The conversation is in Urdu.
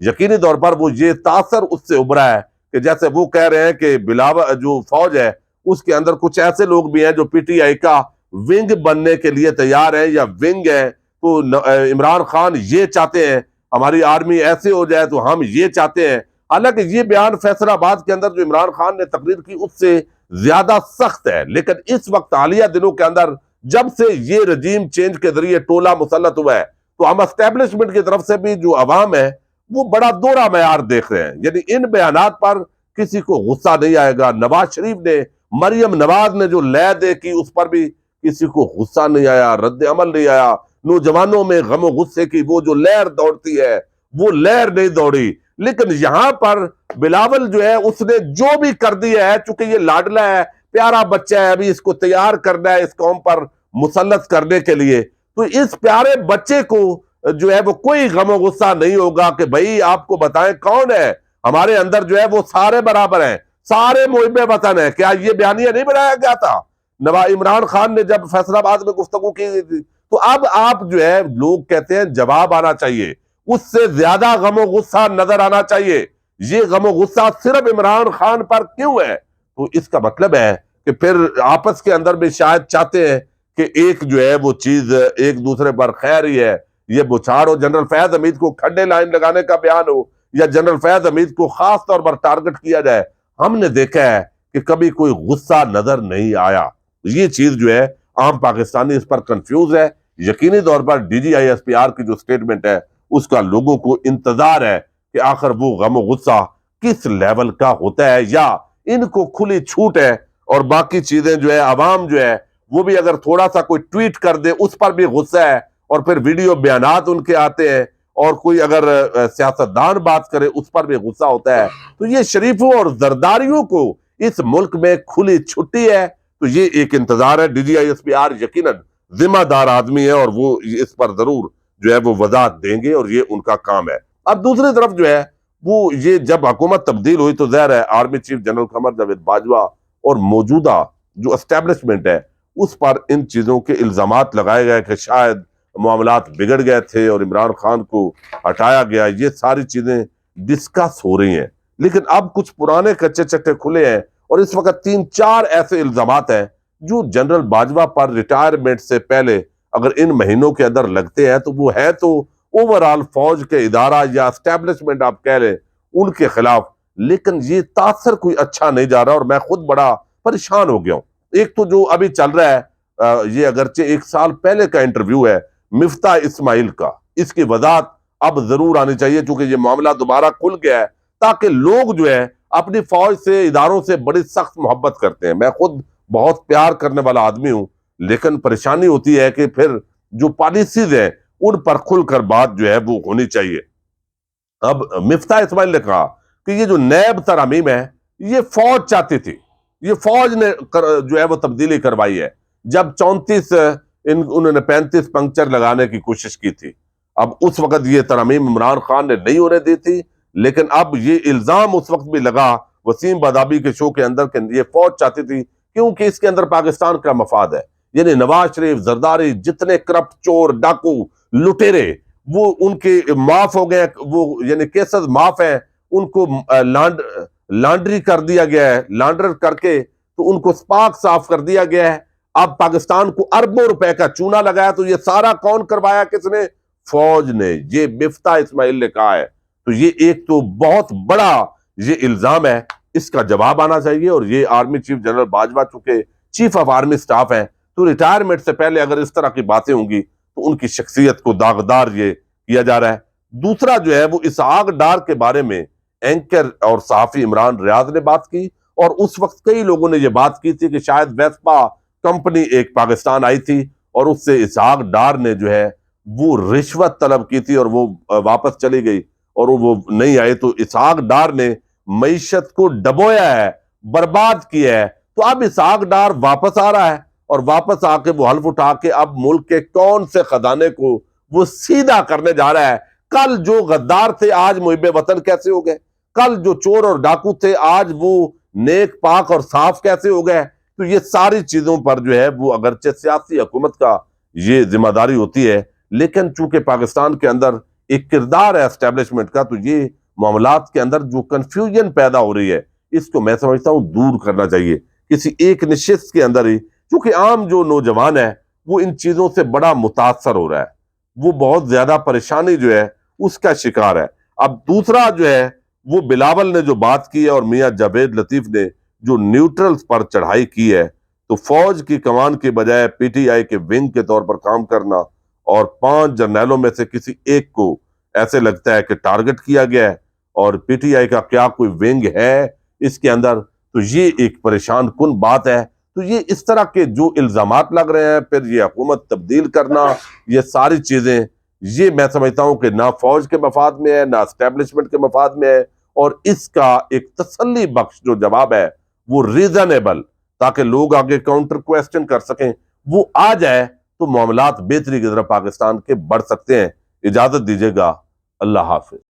یقینی طور پر وہ یہ تاثر اس سے ابھرا ہے کہ جیسے وہ کہہ رہے ہیں کہ بلاول جو فوج ہے اس کے اندر کچھ ایسے لوگ بھی ہیں جو پی ٹی آئی کا ونگ بننے کے لیے تیار ہیں یا ونگ ہے، تو عمران خان یہ چاہتے ہیں ہماری آرمی ایسے ہو جائے تو ہم یہ چاہتے ہیں۔ حالانکہ یہ بیان فیصل آباد کے اندر جو عمران خان نے تقریر کی اس سے زیادہ سخت ہے، لیکن اس وقت حالیہ دنوں کے اندر جب سے یہ رجیم چینج کے ذریعے ٹولہ مسلط ہوا ہے تو ہم اسٹیبلشمنٹ کی طرف سے بھی جو عوام ہے وہ بڑا دوہرا معیار دیکھ رہے ہیں۔ یعنی ان بیانات پر کسی کو غصہ نہیں آئے گا۔ نواز شریف نے، مریم نواز نے جو لے دے کی اس پر بھی کسی کو غصہ نہیں آیا، رد عمل نہیں آیا۔ نوجوانوں میں غم و غصے کی وہ جو لہر دوڑتی ہے وہ لہر نہیں دوڑی۔ لیکن یہاں پر بلاول جو ہے اس نے جو بھی کر دیا ہے، چونکہ یہ لاڈلا ہے، پیارا بچہ ہے، ابھی اس کو تیار کرنا ہے اس قوم پر مسلط کرنے کے لیے، تو اس پیارے بچے کو جو ہے وہ کوئی غم و غصہ نہیں ہوگا کہ بھائی آپ کو بتائیں کون ہے ہمارے اندر جو ہے وہ سارے برابر ہیں، سارے محب وطن ہیں۔ کیا یہ بیانیہ نہیں بنایا گیا تھا عمران خان نے جب فیصل آباد میں گفتگو کی تھی؟ تو اب آپ جو ہے لوگ کہتے ہیں جواب آنا چاہیے، اس سے زیادہ غم و غصہ نظر آنا چاہیے۔ یہ غم و غصہ صرف عمران خان پر کیوں ہے؟ تو اس کا مطلب ہے کہ پھر آپس کے اندر بھی شاید چاہتے ہیں کہ ایک جو ہے وہ چیز ایک دوسرے پر خیر ہی ہے، یہ بچھاڑ ہو، جنرل فیاض حمید کو کھڈے لائن لگانے کا بیان ہو یا جنرل فیاض حمید کو خاص طور پر ٹارگٹ کیا جائے۔ ہم نے دیکھا ہے کہ کبھی کوئی غصہ نظر نہیں آیا۔ یہ چیز جو ہے عام پاکستانی اس پر کنفیوز ہے۔ یقینی طور پر D G I S P R کی جو سٹیٹمنٹ ہے اس کا لوگوں کو انتظار ہے کہ آخر وہ غم و غصہ کس لیول کا ہوتا ہے، یا ان کو کھلی چھوٹ ہے اور باقی چیزیں جو ہے عوام جو ہے وہ بھی اگر تھوڑا سا کوئی ٹویٹ کر دے اس پر بھی غصہ ہے، اور پھر ویڈیو بیانات ان کے آتے ہیں، اور کوئی اگر سیاستدان بات کرے اس پر بھی غصہ ہوتا ہے۔ تو یہ شریفوں اور زرداریوں کو اس ملک میں کھلی چھٹی ہے۔ تو یہ ایک انتظار ہے۔ D G I S P R یقیناً ذمہ دار آدمی ہے اور وہ اس پر ضرور جو ہے وہ وضاحت دیں گے اور یہ ان کا کام ہے۔ اب دوسری طرف جو ہے وہ یہ جب حکومت تبدیل ہوئی تو ظاہر ہے army chief general Qamar Javed Bajwa اور موجودہ جو اسٹیبلشمنٹ ہے اس پر ان چیزوں کے الزامات لگائے گئے کہ شاید معاملات بگڑ گئے تھے اور عمران خان کو ہٹایا گیا۔ یہ ساری چیزیں ڈسکس ہو رہی ہیں، لیکن اب کچھ پرانے کچے چٹے کھلے ہیں اور اس وقت 3-4 ایسے الزامات ہیں جو جنرل باجوہ پر ریٹائرمنٹ سے پہلے اگر ان مہینوں کے اندر لگتے ہیں تو وہ ہے تو اوورال فوج کے ادارہ یا اسٹیبلشمنٹ آپ کہہ لیں ان کے خلاف، لیکن یہ تاثر کوئی اچھا نہیں جا رہا اور میں خود بڑا پریشان ہو گیا ہوں۔ ایک تو جو ابھی چل رہا ہے یہ اگرچہ 1 سال پہلے کا انٹرویو ہے مفتاح اسماعیل کا، اس کی وضاحت اب ضرور آنی چاہیے چونکہ یہ معاملہ دوبارہ کھل گیا ہے، تاکہ لوگ جو ہے اپنی فوج سے اداروں سے بڑی سخت محبت کرتے ہیں۔ میں خود بہت پیار کرنے والا آدمی ہوں، لیکن پریشانی ہوتی ہے کہ پھر جو پالیسیز ہیں ان پر کھل کر بات جو ہے وہ ہونی چاہیے۔ اب مفتاح اسماعیل نے کہا کہ یہ جو نیب ترامیم ہے یہ فوج چاہتی تھی، یہ فوج نے جو ہے وہ تبدیلی کروائی ہے، جب 34 انہوں نے 35 پنکچر لگانے کی کوشش کی تھی۔ اب اس وقت یہ ترامیم عمران خان نے نہیں ہونے دی تھی، لیکن اب یہ الزام اس وقت بھی لگا وسیم بادابی کے شو کے اندر کہ یہ فوج چاہتی تھی کیونکہ اس کے اندر پاکستان کا مفاد ہے۔ یعنی نواز شریف، زرداری، جتنے کرپٹ، چور، ڈاکو، لٹیرے وہ ان کے معاف ہو گئے، وہ یعنی کیسز معاف ہیں، ان کو لانڈری کر دیا گیا ہے، لانڈر کر کے تو ان کو پاک صاف کر دیا گیا ہے۔ اب پاکستان کو اربوں روپے کا چونا لگایا، تو یہ سارا کون کروایا؟ کس نے؟ فوج نے۔ یہ مفتاح اسماعیل نے کہا ہے۔ تو یہ ایک تو بہت بڑا یہ الزام ہے، اس کا جواب آنا چاہیے، اور یہ آرمی چیف جنرل باجوہ چونکہ چیف آف آرمی سٹاف ہیں تو ریٹائرمنٹ سے پہلے اگر اس طرح کی باتیں ہوں گی تو ان کی شخصیت کو داغدار یہ کیا جا رہا ہے۔ دوسرا جو ہے وہ اسحاق ڈار کے بارے میں اینکر اور صحافی عمران ریاض نے بات کی، اور اس وقت کئی لوگوں نے یہ بات کی تھی کہ شاید ویسپا کمپنی ایک پاکستان آئی تھی اور اس سے اسحاق ڈار نے جو ہے وہ رشوت طلب کی تھی اور وہ واپس چلی گئی اور وہ نہیں آئے، تو اسحاق ڈار نے معیشت کو ڈبویا ہے، برباد کیا ہے۔ تو اب اسحاق ڈار واپس آ رہا ہے اور واپس آ کے وہ حلف اٹھا کے اب ملک کے کون سے خزانے کو وہ سیدھا کرنے جا رہا ہے۔ کل جو غدار تھے آج محب وطن کیسے ہو گئے؟ کل جو چور اور ڈاکو تھے آج وہ نیک پاک اور صاف کیسے ہو گئے؟ تو یہ ساری چیزوں پر جو ہے وہ اگرچہ سیاسی حکومت کا یہ ذمہ داری ہوتی ہے، لیکن چونکہ پاکستان کے اندر ایک کردار ہے اسٹیبلشمنٹ کا، تو یہ معاملات کے اندر جو کنفیوژن پیدا ہو رہی ہے اس کو میں سمجھتا ہوں دور کرنا چاہیے کسی ایک نشست کے اندر ہی، کیونکہ عام جو نوجوان ہے وہ ان چیزوں سے بڑا متاثر ہو رہا ہے، وہ بہت زیادہ پریشانی جو ہے اس کا شکار ہے۔ اب دوسرا جو ہے وہ بلاول نے جو بات کی ہے اور میاں جاوید لطیف نے جو نیوٹرلز پر چڑھائی کی ہے، تو فوج کی کمان کے بجائے پی ٹی آئی کے ونگ کے طور پر کام کرنا اور 5 جرنیلوں میں سے کسی ایک کو ایسے لگتا ہے کہ ٹارگٹ کیا گیا ہے اور پی ٹی آئی کا کیا کوئی ونگ ہے اس کے اندر، تو یہ ایک پریشان کن بات ہے۔ تو یہ اس طرح کے جو الزامات لگ رہے ہیں، پھر یہ حکومت تبدیل کرنا، یہ ساری چیزیں یہ میں سمجھتا ہوں کہ نہ فوج کے مفاد میں ہے نہ اسٹیبلشمنٹ کے مفاد میں ہے، اور اس کا ایک تسلی بخش جو جواب ہے وہ ریزنیبل، تاکہ لوگ آگے کاؤنٹر کویسچن کر سکیں، وہ آ جائے تو معاملات بہتری کی طرف پاکستان کے بڑھ سکتے ہیں۔ اجازت دیجیے گا، اللہ حافظ۔